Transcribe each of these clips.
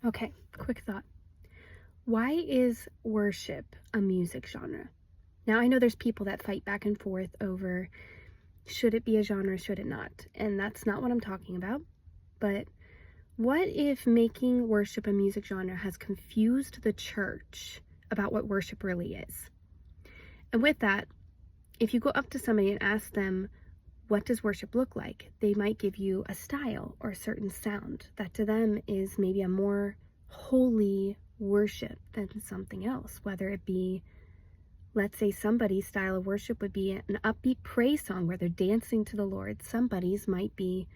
Okay, quick thought. Why is worship a music genre? Now, I know there's people that fight back and forth over should it be a genre, should it not? And that's not what I'm talking about. But what if making worship a music genre has confused the church about what worship really is? And with that, if you go up to somebody and ask them, what does worship look like? They might give you a style or a certain sound that to them is maybe a more holy worship than something else, whether it be, let's say somebody's style of worship would be an upbeat praise song where they're dancing to the Lord. Somebody's might be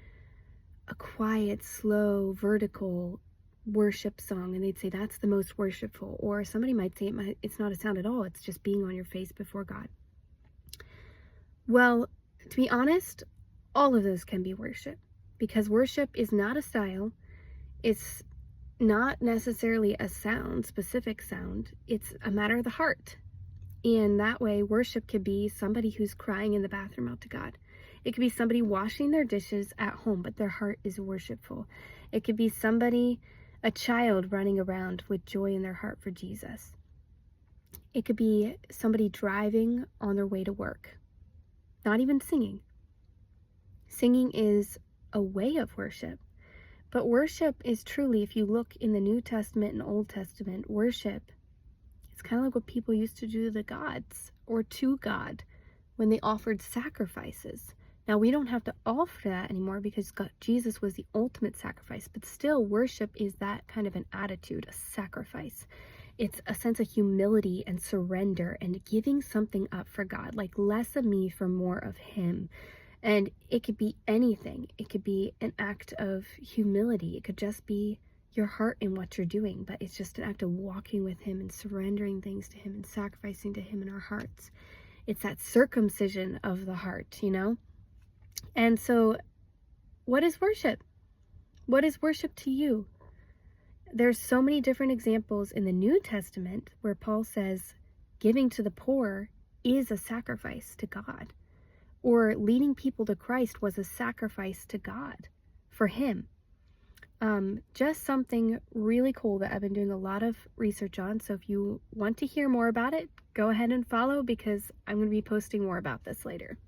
a quiet, slow, vertical worship song, and they'd say that's the most worshipful. Or somebody might say it's not a sound at all, it's just being on your face before God. Well, to be honest, all of those can be worship, because worship is not a style. It's not necessarily a sound, specific sound. It's a matter of the heart. And that way, worship could be somebody who's crying in the bathroom out to God. It could be somebody washing their dishes at home, but their heart is worshipful. It could be somebody, a child running around with joy in their heart for Jesus. It could be somebody driving on their way to work, not even singing. Singing is a way of worship, but worship is truly, if you look in the New Testament and Old Testament, worship, it's kind of like what people used to do to the gods or to God when they offered sacrifices. Now, we don't have to offer that anymore because Jesus was the ultimate sacrifice, but still, worship is that kind of an attitude, a sacrifice. It's a sense of humility and surrender and giving something up for God, like less of me for more of Him. And it could be anything. It could be an act of humility. It could just be your heart in what you're doing, but it's just an act of walking with Him and surrendering things to Him and sacrificing to Him in our hearts. It's that circumcision of the heart, you know? And so, what is worship? What is worship to you? There's so many different examples in the New Testament where Paul says giving to the poor is a sacrifice to God, or leading people to Christ was a sacrifice to God for Him. Just something really cool that I've been doing a lot of research on. So if you want to hear more about it, go ahead and follow, because I'm going to be posting more about this later.